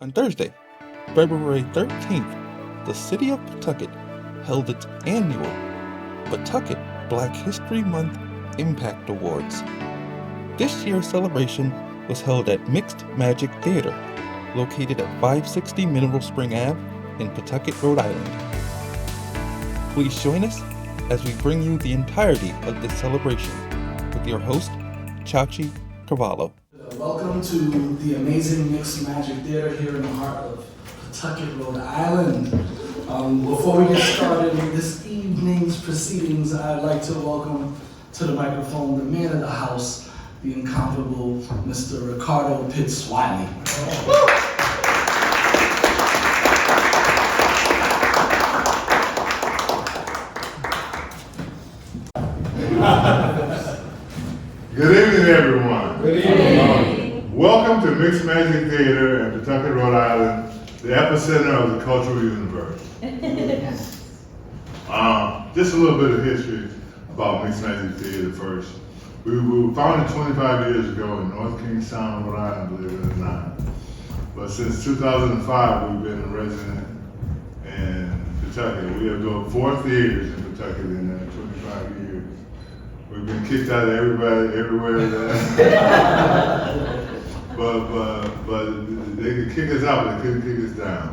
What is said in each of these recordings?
On Thursday, February 13th, the city of Pawtucket held its annual Pawtucket Black History Month Impact Awards. This year's celebration was held at Mixed Magic Theater, located at 560 Mineral Spring Ave in Pawtucket, Rhode Island. Please join us as we bring you the entirety of this celebration with your host, Chachi Cavallo. Welcome to the amazing Mixed Magic Theater here in the heart of Pawtucket, Rhode Island. Before we get started with this evening's proceedings, I'd like to welcome to the microphone the man of the house, the incomparable Mr. Ricardo Pitts Wiley. Good evening, everyone. Good evening. Welcome to Mixed Magic Theater in Pawtucket, Rhode Island, the epicenter of the cultural universe. Just a little bit of history about Mixed Magic Theater first. We were founded 25 years ago in North Kingstown, Rhode Island, believe it or not. But since 2005, we've been a resident in Pawtucket. We have built 4 theaters in Pawtucket in 25 years. We've been kicked out of everywhere. but they could kick us out, but they couldn't kick us down.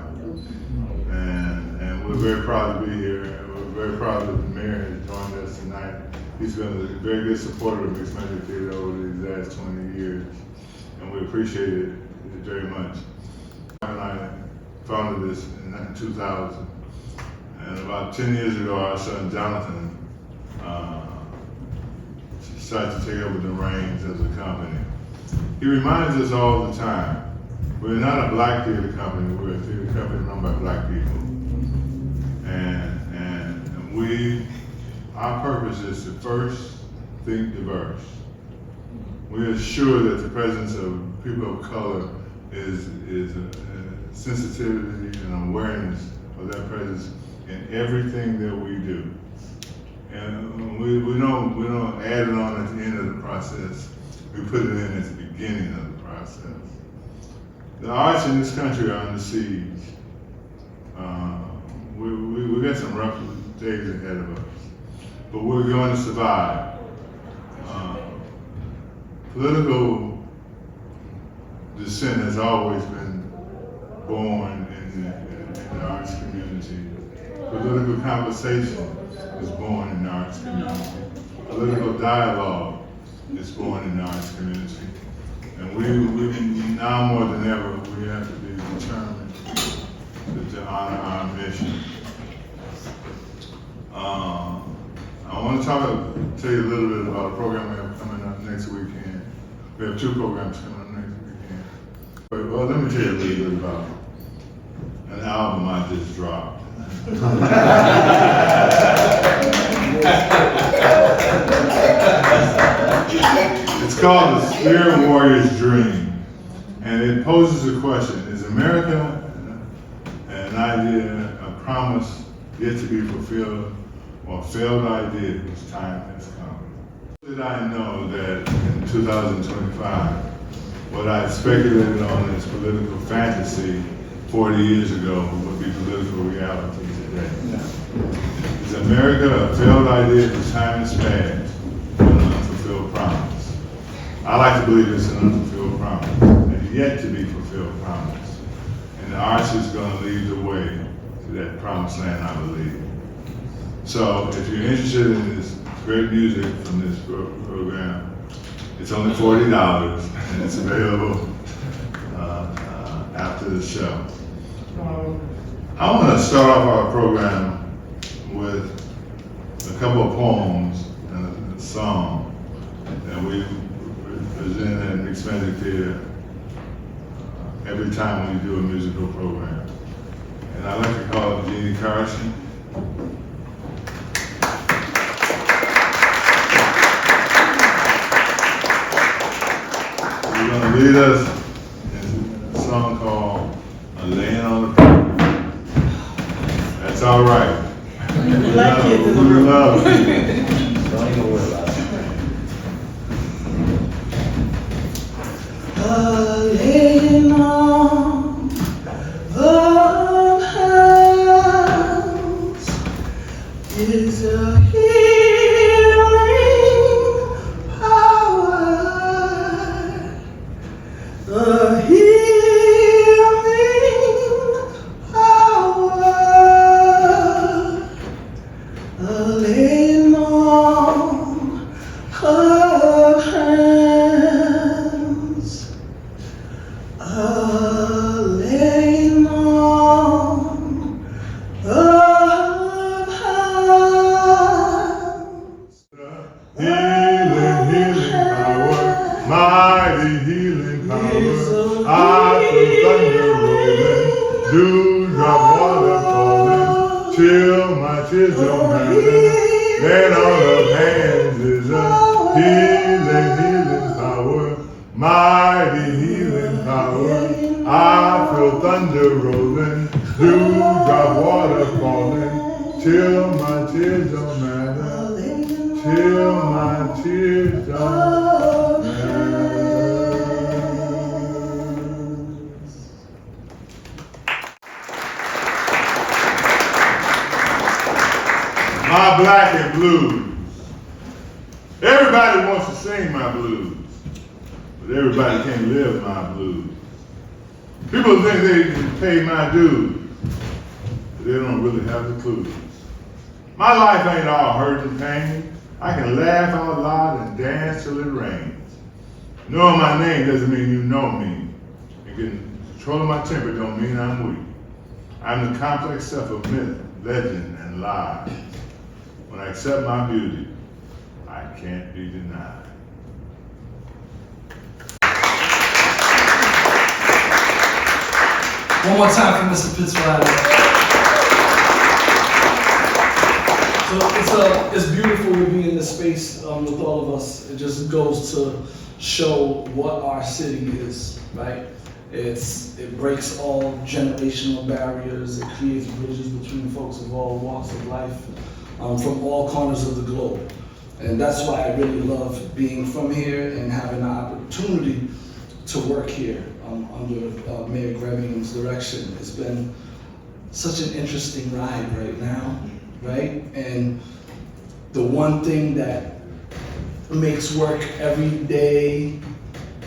And we're very proud to be here. We're very proud that the mayor has joined us tonight. He's been a very good supporter of Mixed Magic Theater over these last 20 years, and we appreciate it very much. And I founded this in 2000, and about 10 years ago, our son Jonathan decided to take over the reins of the company. He reminds us all the time, we're not a black theater company, we're a theater company run by black people. And our purpose is to first think diverse. We are sure that the presence of people of color is a sensitivity and awareness of that presence in everything that we do. And we don't add it on at the end of the process. We put it in at the beginning of the process. The arts in this country are under siege. We got some rough days ahead of us, but we're going to survive. Political dissent has always been born in the arts community. Political conversation is born in the arts community. Political dialogue is born in the arts community. And we now more than ever, we have to be determined to honor our mission. I want to tell you a little bit about a program we have coming up next weekend. We have 2 programs coming up next weekend. Well, let me tell you a little bit about an album I just dropped. It's called The Spirit Warrior's Dream, and it poses a question: is America an idea, a promise yet to be fulfilled, or a failed idea whose time has come? Did I know that in 2025, what I speculated on as political fantasy 40 years ago would be political reality today? Is America a failed idea whose time has passed, or an unfulfilled promise? I like to believe it's an unfulfilled promise, a yet to be fulfilled promise. And the arts is going to lead the way to that promised land, I believe. So if you're interested in this great music from this program, it's only $40 and it's available after the show. I want to start off our program with a couple of poems and a song that we present at Mixed Magic Theater every time we do a musical program. And I like to call it Jeannie Carson. She's going to lead us in a song called Laying on the Floor. That's all right. We love it. Don't even worry about it. Laying on Dewdrop water falling till my tears don't matter. Then all of hands is a healing power, mighty healing power. I feel thunder rolling, dewdrop water falling till my tears don't matter, till my tears don't matter. My black and blues. Everybody wants to sing my blues, but everybody can't live my blues. People think they can pay my dues, but they don't really have the clues. My life ain't all hurt and pain. I can laugh out loud and dance till it rains. Knowing my name doesn't mean you know me. And getting control of my temper don't mean I'm weak. I'm the complex self of myth, legend, and lie. When I accept my beauty, I can't be denied. One more time for Mr. Fitzgerald. So it's beautiful to be in this space with all of us. It just goes to show what our city is, right? It breaks all generational barriers. It creates bridges between folks of all walks of life from all corners of the globe. And that's why I really love being from here and having the opportunity to work here under Mayor Gremium's direction. It's been such an interesting ride right now, right? And the one thing that makes work every day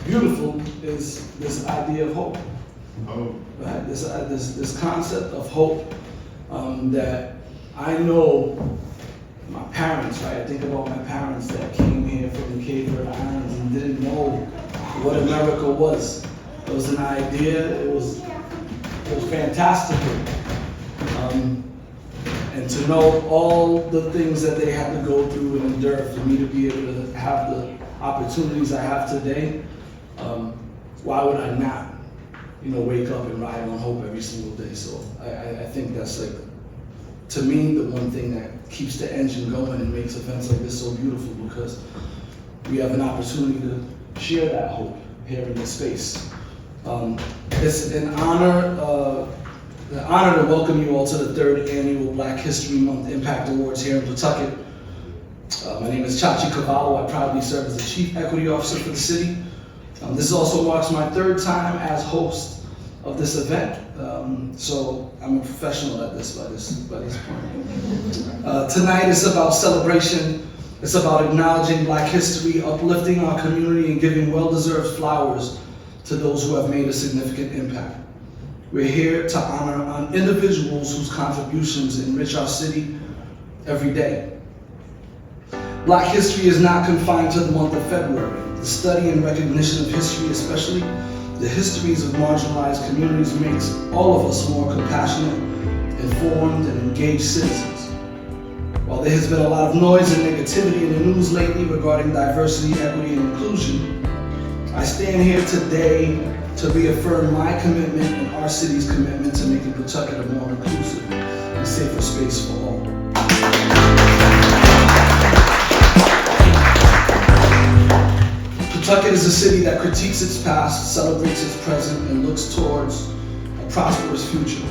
beautiful is this idea of hope. Right? This concept of hope that I know my parents, right? I think about my parents that came here from the Cape Verde Islands and didn't know what America was. It was an idea, it was fantastical. And to know all the things that they had to go through and endure for me to be able to have the opportunities I have today, why would I not, wake up and ride on hope every single day? So I think that's like, to me, the one thing that keeps the engine going and makes events like this so beautiful, because we have an opportunity to share that hope here in this space. It's an honor to welcome you all to the 3rd annual Black History Month Impact Awards here in Pawtucket. My name is Chachi Cavallo. I proudly serve as the Chief Equity Officer for the city. This also marks my 3rd time as host of this event, so I'm a professional at this by this point. Tonight is about celebration. It's about acknowledging Black history, uplifting our community, and giving well-deserved flowers to those who have made a significant impact. We're here to honor individuals whose contributions enrich our city every day. Black history is not confined to the month of February. The study and recognition of history, especially the histories of marginalized communities, makes all of us more compassionate, informed, and engaged citizens. While there has been a lot of noise and negativity in the news lately regarding diversity, equity, and inclusion, I stand here today to reaffirm my commitment and our city's commitment to making Pawtucket a more inclusive and safer space for all. Pawtucket is a city that critiques its past, celebrates its present, and looks towards a prosperous future.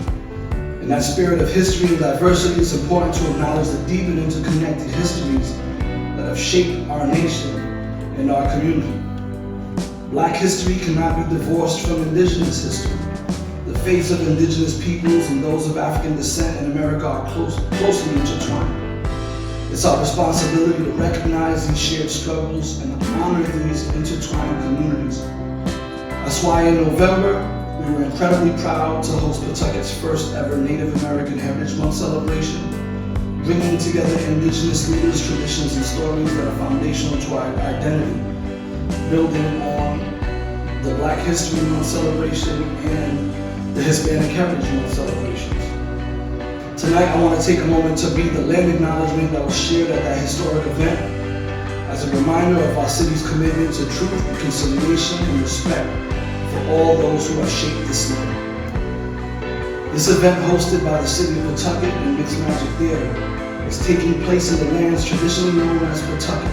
In that spirit of history and diversity, it's important to acknowledge the deep and interconnected histories that have shaped our nation and our community. Black history cannot be divorced from indigenous history. The fates of indigenous peoples and those of African descent in America are closely intertwined. It's our responsibility to recognize these shared struggles and honor these intertwined communities. That's why in November, we were incredibly proud to host Pawtucket's first ever Native American Heritage Month celebration, bringing together indigenous leaders, traditions, and stories that are foundational to our identity, building on the Black History Month celebration and the Hispanic Heritage Month celebrations. Tonight, I want to take a moment to read the land acknowledgement that was shared at that historic event as a reminder of our city's commitment to truth, reconciliation, and respect for all those who have shaped this land. This event, hosted by the City of Pawtucket and Mixed Magic Theater, is taking place in the lands traditionally known as Pawtucket,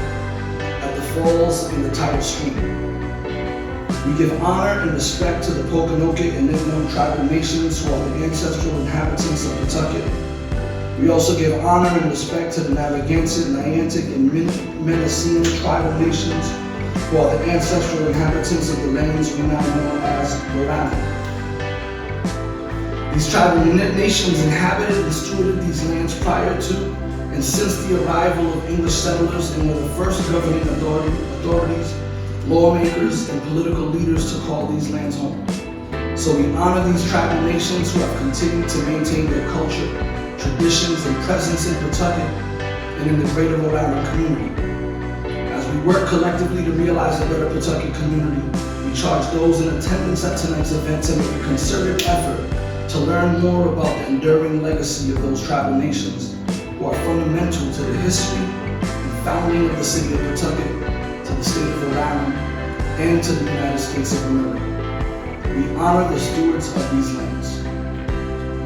at the falls in the tidal stream. We give honor and respect to the Pawtucket and Nipmuc tribal nations who are the ancestral inhabitants of Pawtucket. We also give honor and respect to the Narragansett, Niantic, and Mendocino tribal nations who are the ancestral inhabitants of the lands we now know as Rhode Island. These tribal nations inhabited and stewarded these lands prior to and since the arrival of English settlers and were the first governing authorities, lawmakers, and political leaders to call these lands home. So we honor these tribal nations who have continued to maintain their culture, traditions, and presence in Pawtucket and in the greater Rhode Island community. As we work collectively to realize a better Pawtucket community, we charge those in attendance at tonight's event to make a concerted effort to learn more about the enduring legacy of those tribal nations who are fundamental to the history and founding of the city of Pawtucket, to the state of Rhode Island, and to the United States of America. We honor the stewards of these lands.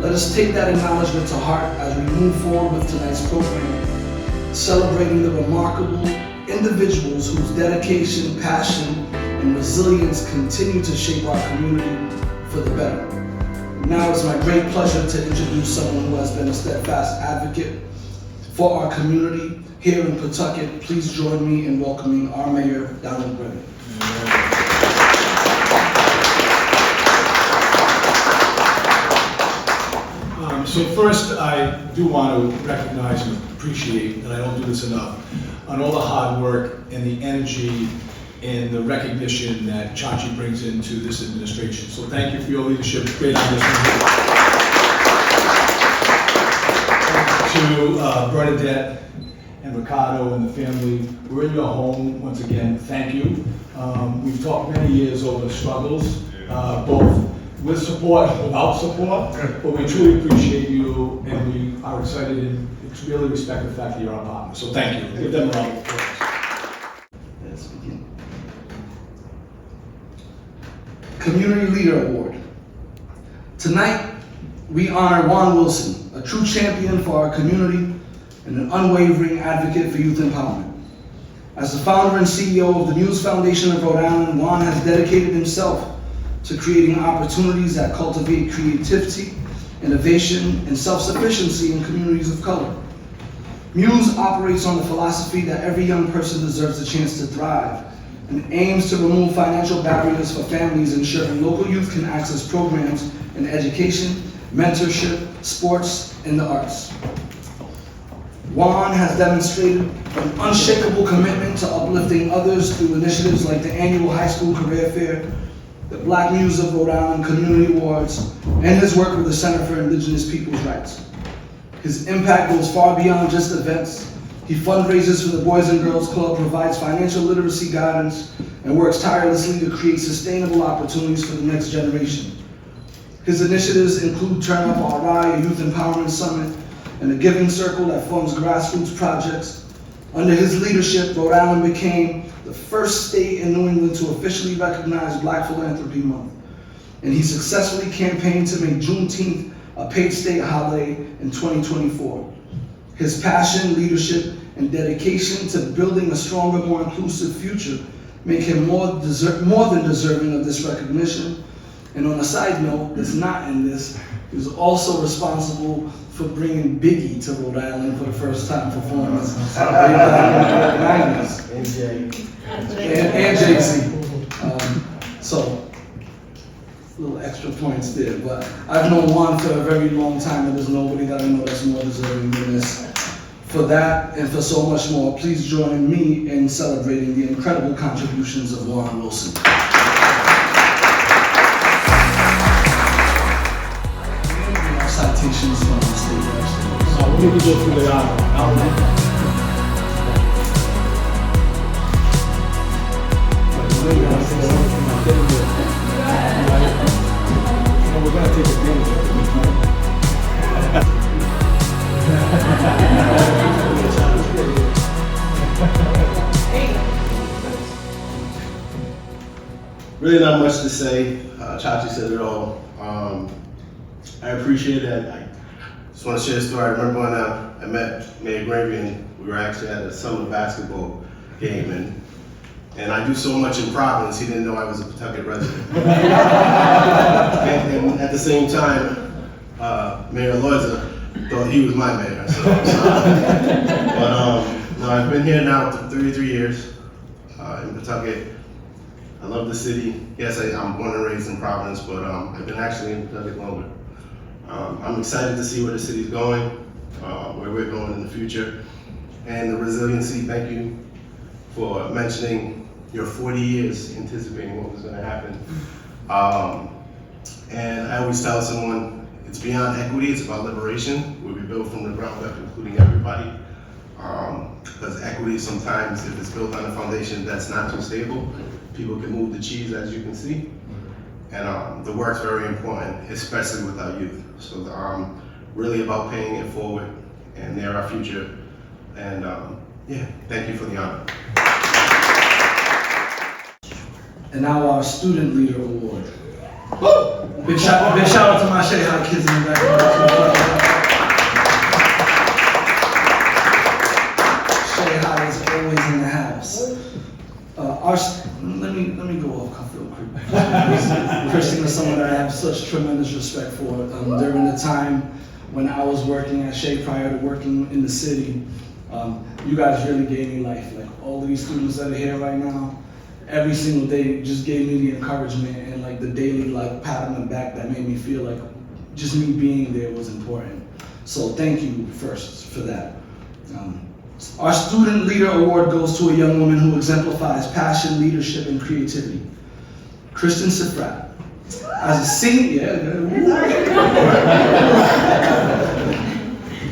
Let us take that acknowledgement to heart as we move forward with tonight's program, celebrating the remarkable individuals whose dedication, passion, and resilience continue to shape our community for the better. Now it's my great pleasure to introduce someone who has been a steadfast advocate for our community here in Pawtucket. Please join me in welcoming our Mayor, Donald Brennan. So first, I do want to recognize and appreciate, and I don't do this enough, on all the hard work and the energy and the recognition that Chachi brings into this administration. So thank you for your leadership. Great on this one. To Bernadette and Ricardo and the family, we're in your home once again. Thank you. We've talked many years over struggles, both with support and without support, but we truly appreciate you, and we are excited and really respect the fact that you're our partner. So thank you. Give them a round of applause. Let's begin. Community Leader Award. Tonight, we honor Juan Wilson, a true champion for our community and an unwavering advocate for youth empowerment. As the founder and CEO of the Muse Foundation of Rhode Island, Juan has dedicated himself to creating opportunities that cultivate creativity, innovation, and self-sufficiency in communities of color. Muse operates on the philosophy that every young person deserves a chance to thrive and aims to remove financial barriers for families, ensuring local youth can access programs in education, mentorship, sports, and the arts. Juan has demonstrated an unshakable commitment to uplifting others through initiatives like the annual high school career fair, the Black Muse of Rhode Island Community Awards, and his work with the Center for Indigenous Peoples' Rights. His impact goes far beyond just events. He fundraises for the Boys and Girls Club, provides financial literacy guidance, and works tirelessly to create sustainable opportunities for the next generation. His initiatives include Turn Up RI, a youth empowerment summit, and a giving circle that funds grassroots projects. Under his leadership, Rhode Island became the first state in New England to officially recognize Black Philanthropy Month. And he successfully campaigned to make Juneteenth a paid state holiday in 2024. His passion, leadership, and dedication to building a stronger, more inclusive future make him more than deserving of this recognition. And on a side note, that's not in this, he was also responsible for bringing Biggie to Rhode Island for the first time performing as way back in the 90s. And Jay-Z. So, little extra points there. But I've known Juan for a very long time, and there's nobody that I know that's more deserving than this. For that and for so much more, please join me in celebrating the incredible contributions of Juan Wilson. Citations from the state reps. So we need to go through the outline. We're going to take advantage of it. Really not much to say. Chachi said it all. I appreciate it. I just want to share a story. I remember when I met Mayor Gravy and we were actually at a summer basketball game, and I do so much in Providence, he didn't know I was a Pawtucket resident. and at the same time, Mayor Loiza thought he was my mayor. So, but no, I've been here now for 33 years in Pawtucket. I love the city. Yes, I'm born and raised in Providence, but I've been actually in Pawtucket longer. I'm excited to see where the city's going, where we're going in the future, and the resiliency. Thank you for mentioning your 40 years anticipating what was going to happen. And I always tell someone, it's beyond equity, it's about liberation. We'll be built from the ground up, including everybody. Because equity sometimes, if it's built on a foundation that's not too stable, people can move the cheese, as you can see. And the work's very important, especially with our youth. So really about paying it forward, and they're our future. And yeah, thank you for the honor. And now our Student Leader Award. Big shout out to my Shea High kids in the back. Shea High is always in the house. Let me go off cuff real quick. Kristen is someone that I have such tremendous respect for. During the time when I was working at Shea prior to working in the city, you guys really gave me life. Like all of these students that are here right now, every single day just gave me the encouragement and like the daily like pat on the back that made me feel like just me being there was important. So thank you first for that. Our Student Leader Award goes to a young woman who exemplifies passion, leadership, and creativity. Kristen Sifrat. As a senior,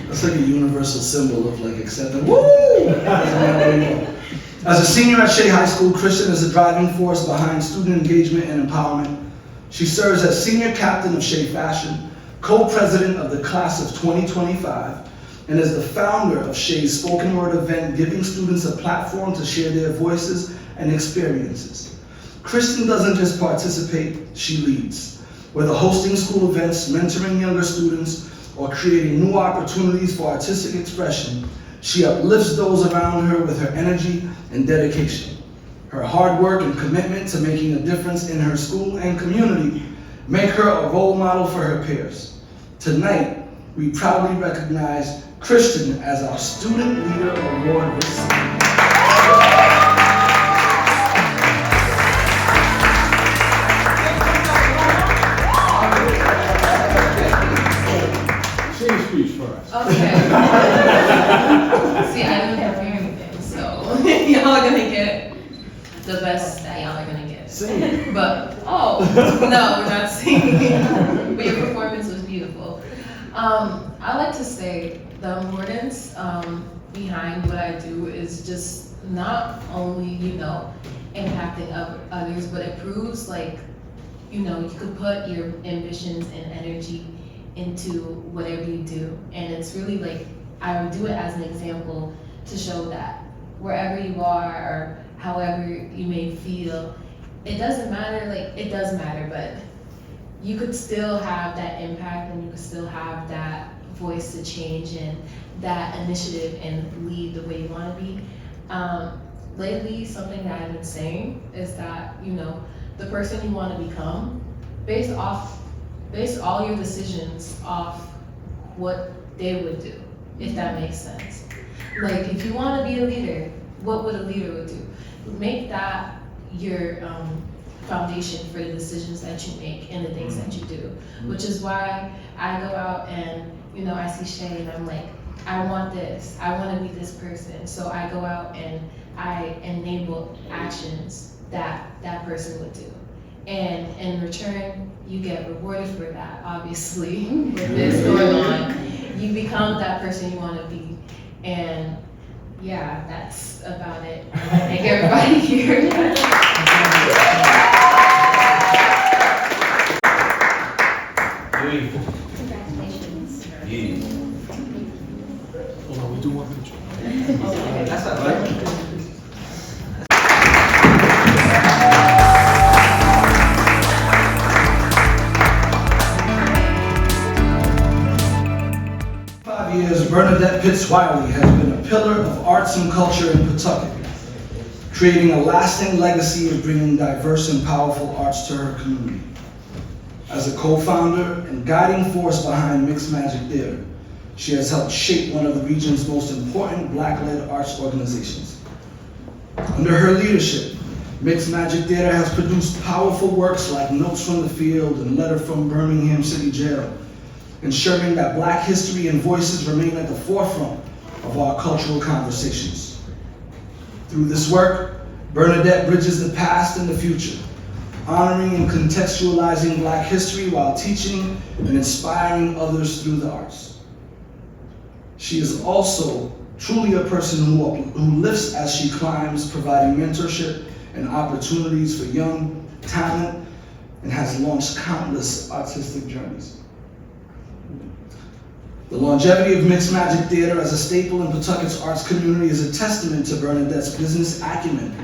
that's like a universal symbol of like acceptance. Woo! As a senior at Shea High School, Kristen is the driving force behind student engagement and empowerment. She serves as senior captain of Shea Fashion, co-president of the class of 2025, and is the founder of Shea's spoken word event, giving students a platform to share their voices and experiences. Kristen doesn't just participate, she leads. Whether hosting school events, mentoring younger students, or creating new opportunities for artistic expression, she uplifts those around her with her energy and dedication. Her hard work and commitment to making a difference in her school and community make her a role model for her peers. Tonight, we proudly recognize Kristen as our Student Leader Award recipient. Say a speech for us. Okay. See, I don't have anything, so y'all are gonna get the best that y'all are gonna get. Sing. But, no, we're not singing. But your performance was beautiful. I like to say the importance behind what I do is just not only, impacting others, but it proves like, you could put your ambitions and energy into whatever you do. And it's really like, I would do it as an example to show that wherever you are or however you may feel, it doesn't matter, it does matter, but you could still have that impact and you could still have that voice to change and that initiative and lead the way you want to be. Lately, something that I've been saying is that, the person you want to become, base all your decisions off what they would do, if that makes sense. Like, if you want to be a leader, what would a leader would do? Make that your foundation for the decisions that you make and the things that you do, which is why I go out and, I see Shay and I'm like, I want this, I want to be this person. So I go out and I enable actions that that person would do. And in return, you get rewarded for that, obviously, with this going on. You become that person you want to be. And yeah, that's about it. Thank everybody here. Congratulations. Hold on, we do one picture. That's not right. years, Bernadette Pitts Wiley has been a pillar of arts and culture in Pawtucket, creating a lasting legacy of bringing diverse and powerful arts to her community. As a co-founder and guiding force behind Mixed Magic Theater, she has helped shape one of the region's most important Black-led arts organizations. Under her leadership, Mixed Magic Theater has produced powerful works like Notes from the Field and Letter from Birmingham City Jail, ensuring that Black history and voices remain at the forefront of our cultural conversations. Through this work, Bernadette bridges the past and the future, honoring and contextualizing Black history while teaching and inspiring others through the arts. She is also truly a person who lifts as she climbs, providing mentorship and opportunities for young talent, and has launched countless artistic journeys. The longevity of Mixed Magic Theater as a staple in Pawtucket's arts community is a testament to Bernadette's business acumen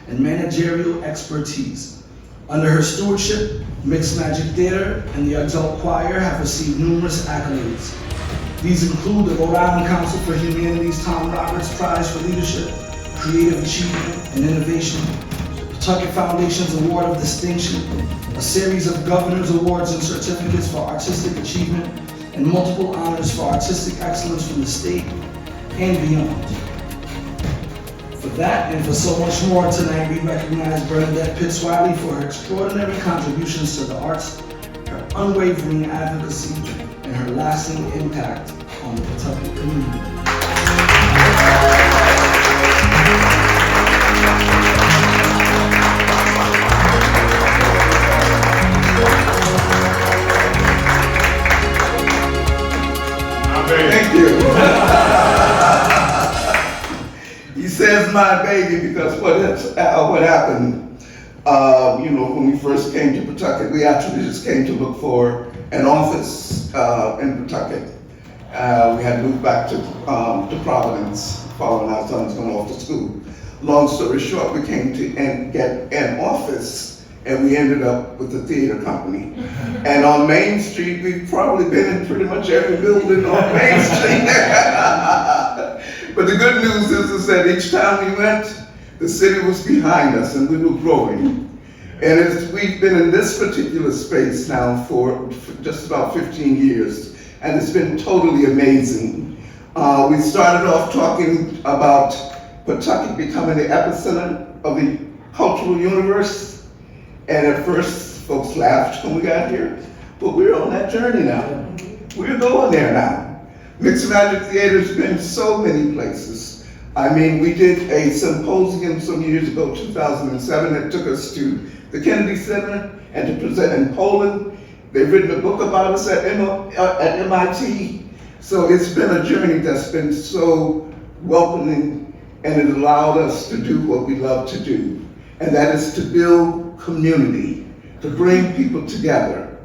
and managerial expertise. Under her stewardship, Mixed Magic Theater and the adult choir have received numerous accolades. These include the Rhode Island Council for Humanity's Tom Roberts Prize for Leadership, Creative Achievement, and Innovation, Pawtucket Foundation's Award of Distinction, a series of Governor's Awards and certificates for artistic achievement, and multiple honors for artistic excellence from the state and beyond. For that and for so much more, tonight we recognize Bernadette Pitts Wiley for her extraordinary contributions to the arts, her unwavering advocacy, and her lasting impact on the Pawtucket community. Thank you. He says my baby because what happened, when we first came to Pawtucket, we actually just came to look for an office in Pawtucket. We had moved back to Providence following our sons going off to school. Long story short, we came to get an office, and we ended up with the theater company. And on Main Street, we've probably been in pretty much every building on Main Street. But the good news is that each time we went, the city was behind us and we were growing. And we've been in this particular space now for just about 15 years, and it's been totally amazing. We started off talking about Pawtucket becoming the epicenter of the cultural universe. And at first, folks laughed when we got here, but we're on that journey now. We're going there now. Mixed Magic Theater's been so many places. I mean, we did a symposium some years ago, 2007, that took us to the Kennedy Center and to present in Poland. They've written a book about us at MIT. So it's been a journey that's been so welcoming, and it allowed us to do what we love to do, and that is to build community, to bring people together.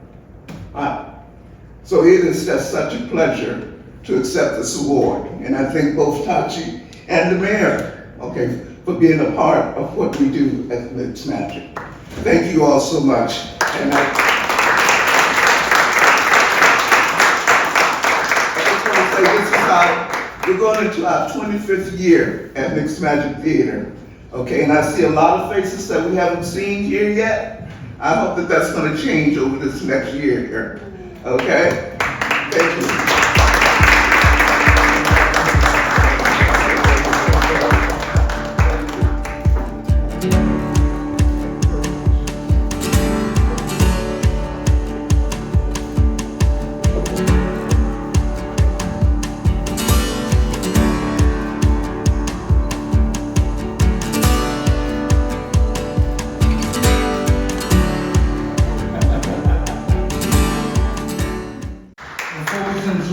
So it is just such a pleasure to accept this award. And I thank both Tachi and the mayor, for being a part of what we do at Mixed Magic. Thank you all so much. And I just want to say we're going into our 25th year at Mixed Magic Theater. And I see a lot of faces that we haven't seen here yet. I hope that that's going to change over this next year here. Okay? Thank you.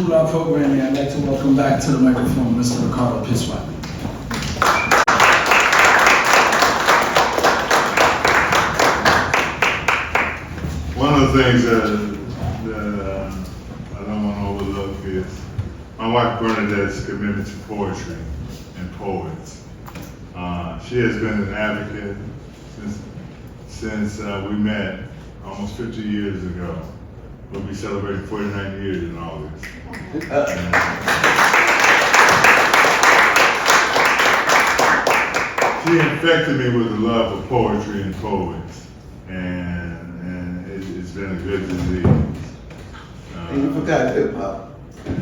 Our programming, I'd like to welcome back to the microphone Mr. Ricardo Pitts Wiley. One of the things that I don't want to overlook is my wife Bernadette's commitment to poetry and poets. She has been an advocate since we met almost 50 years ago. We'll be celebrating 49 years in August. She infected me with a love of poetry and poets, and it's been a good disease. And you forgot hip hop,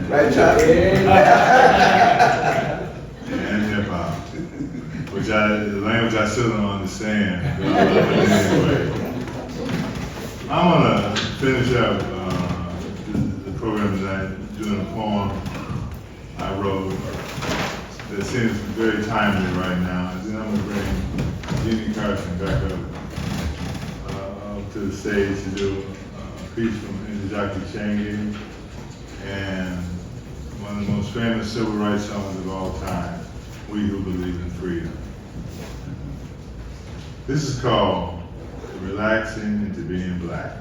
right, Charlie? And hip hop, which the language I still don't understand, but I love it anyway. I'm gonna finish up the program tonight doing a poem I wrote that seems very timely right now. And then I'm gonna bring Jeannie Carson back up to the stage to do a piece from Injaki Changi and one of the most famous civil rights songs of all time, We Who Believe in Freedom. This is called Relaxing into Being Black.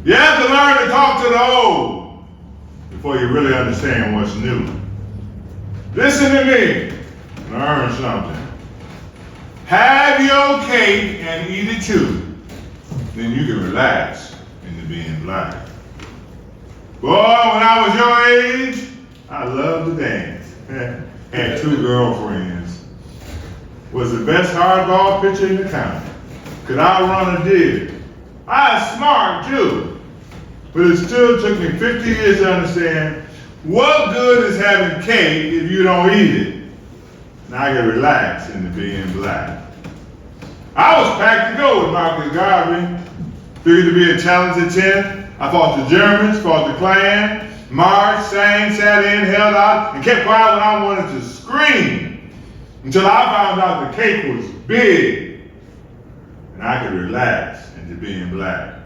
You have to learn to talk to the old before you really understand what's new. Listen to me, learn something. Have your cake and eat it too. Then you can relax into being black. Boy, when I was your age, I loved to dance. Had 2 girlfriends. Was the best hardball pitcher in the county. Could outrun a deer. I was smart too. But it still took me 50 years to understand what good is having cake if you don't eat it. Now I can relax into being black. I was packed to go with Marcus Garvey. Figured to be a talented 10. I fought the Germans, fought the Klan, marched, sang, sat in, held out, and kept quiet when I wanted to scream. Until I found out the cake was big. And I could relax into being black.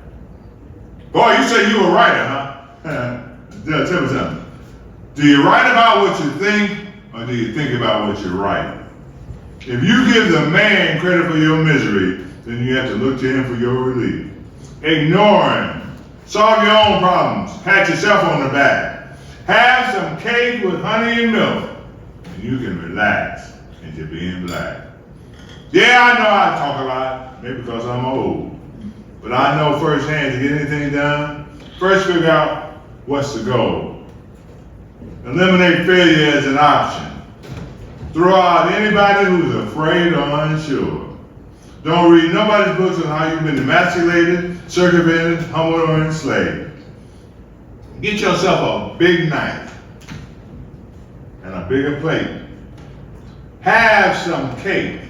Boy, you say you a writer, huh? Tell me something. Do you write about what you think, or do you think about what you write? If you give the man credit for your misery, then you have to look to him for your relief. Ignore him. Solve your own problems. Pat yourself on the back. Have some cake with honey and milk, and you can relax into being black. Yeah, I know I talk a lot, maybe because I'm old. But I know firsthand to get anything done, first figure out what's the goal. Eliminate failure as an option. Throw out anybody who's afraid or unsure. Don't read nobody's books on how you've been emasculated, circumvented, humbled, or enslaved. Get yourself a big knife and a bigger plate. Have some cake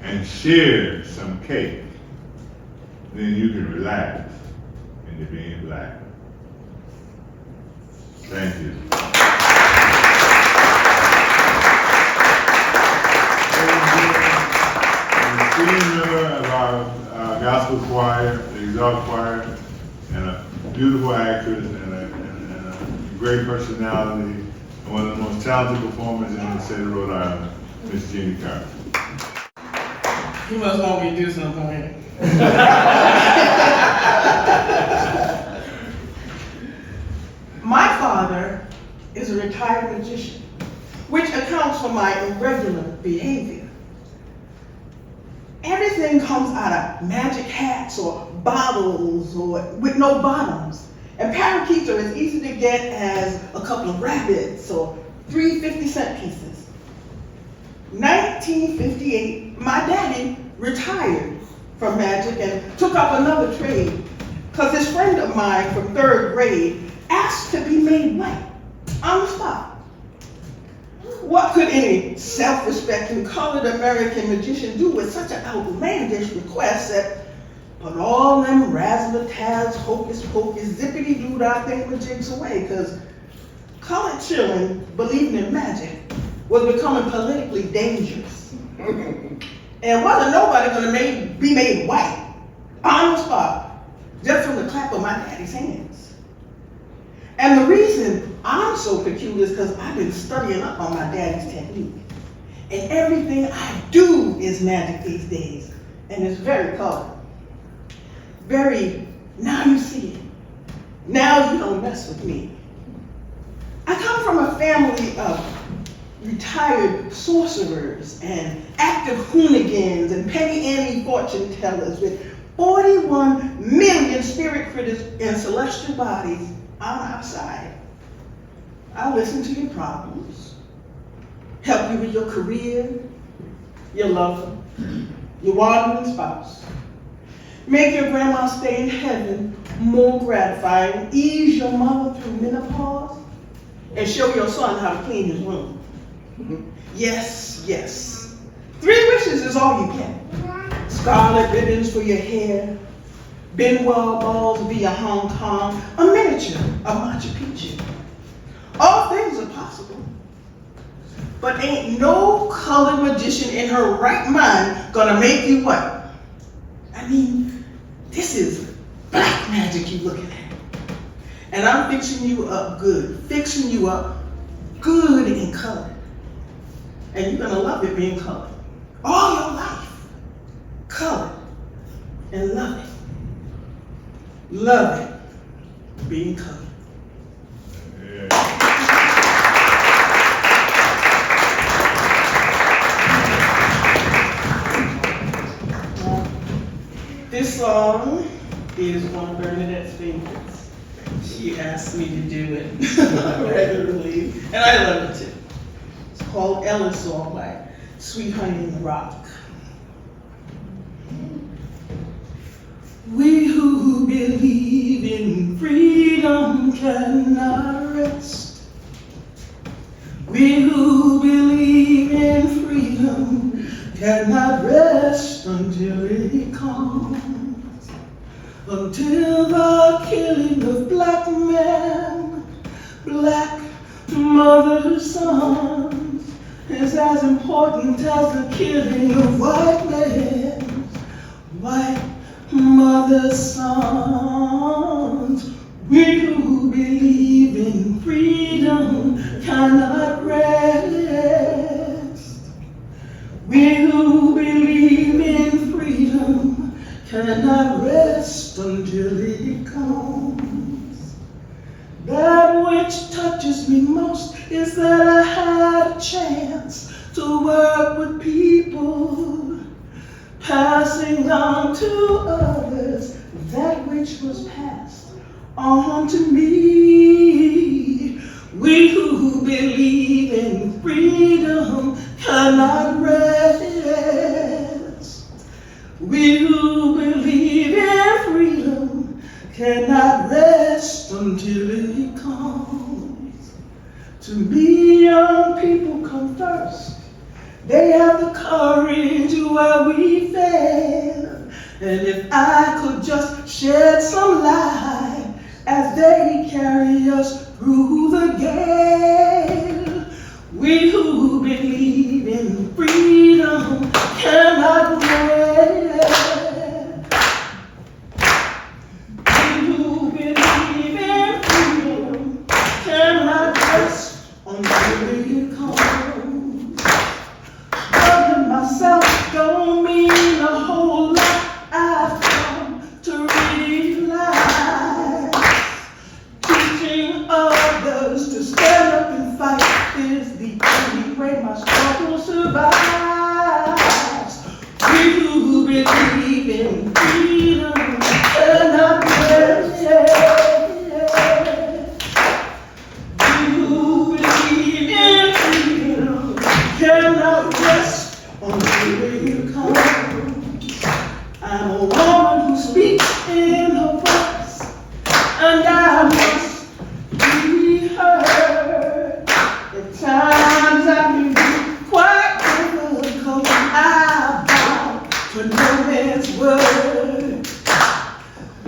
and share some cake. Then you can relax into being black. Thank you. I'm a senior member of our gospel choir, the Exalt Choir, and a beautiful actress and a great personality, and one of the most talented performers in the state of Rhode Island, Miss Jeannie Carson. You must want me to do something. My father is a retired magician, which accounts for my irregular behavior. Everything comes out of magic hats or bottles or with no bottoms. And parakeets are as easy to get as a couple of rabbits or 3 50-cent pieces. 1958, my daddy retired from magic and took up another trade because this friend of mine from 3rd grade asked to be made white on the spot. What could any self-respecting colored American magician do with such an outlandish request that put all them razzmatazz, hocus pocus, zippity doo dah thingamajigs away? Because colored children believing in magic was becoming politically dangerous. And wasn't nobody gonna be made white on the spot just from the clap of my daddy's hands. And the reason I'm so peculiar is because I've been studying up on my daddy's technique. And everything I do is magic these days. And it's very colored. Very, now you see it. Now you don't mess with me. I come from a family of retired sorcerers and active hoonigans and penny ante fortune tellers with 41 million spirit critters in celestial bodies on our side. I listen to your problems, help you with your career, your lover, your wandering spouse. Make your grandma stay in heaven more gratifying, ease your mother through menopause, and show your son how to clean his room. Yes, yes. 3 wishes is all you get. Scarlet ribbons for your hair, Benoit balls via Hong Kong, a miniature of Machu Picchu. All things are possible. But ain't no colored magician in her right mind gonna make you what? I mean, this is black magic you looking at. And I'm fixing you up good in color. And you're gonna love it being colored. All your life, colored, and love it. Love it being colored. This song is one of Bernadette's favorites. She asked me to do it regularly, and I love it too. It's called Ella's Song by Sweet Honey in the Rock. We who believe in freedom cannot rest. We who believe in freedom cannot rest until it comes. Until the killing of black men, black mothers' sons, is as important as the killing of white men, white mothers' sons. We who believe in freedom cannot rest. We who believe in freedom cannot rest until it comes. That which touches me most is that I had a chance to work with people, passing on to others that which was passed on to me. We who believe in freedom cannot rest. We who believe in freedom cannot rest until it comes. To me, young people come first. They have the courage where we fail. And if I could just shed some light as they carry us through the gale. We who believe in freedom cannot rest. We who believe in freedom cannot rest until it comes. Loving myself don't mean a whole lot. I've come to realize teaching others to stand up and fight is the only way my struggle survives. We who believe in freedom cannot rest. We who believe in freedom cannot rest until it comes. I'm a woman who speaks in her voice, and I must be heard. At times I can be quite difficult. I bow to no man's word.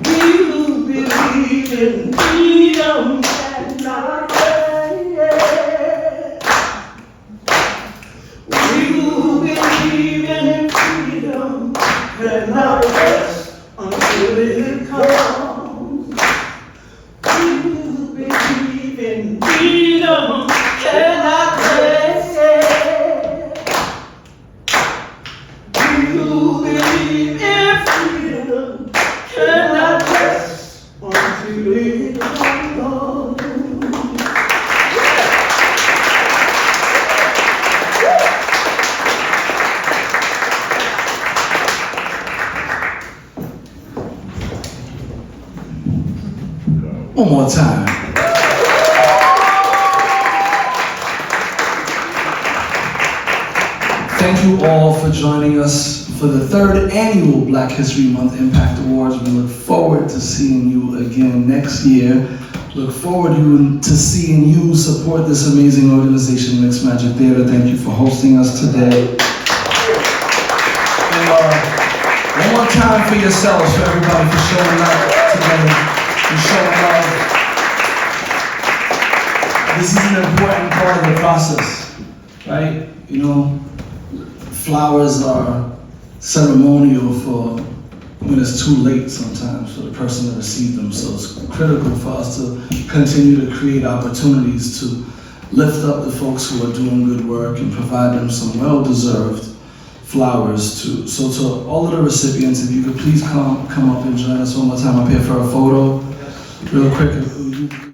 We who believe in freedom cannot rest. We who believe in freedom cannot rest until it comes. We who believe in freedom cannot rest. We who believe in freedom cannot rest until it comes. One more time. thank you all for joining us for the 3rd annual Black History Month Impact Awards. We look forward to seeing you again next year. Look forward to seeing you support this amazing organization, Mixed Magic Theater. Thank you for hosting us today. And one more time for yourselves, for everybody, for showing up together and showing love. This is an important part of the process, right? You know, flowers are ceremonial for when it's too late sometimes for the person to receive them. So it's critical for us to continue to create opportunities to lift up the folks who are doing good work and provide them some well-deserved flowers too. So to all of the recipients, if you could please come up and join us one more time up here for a photo, real quick.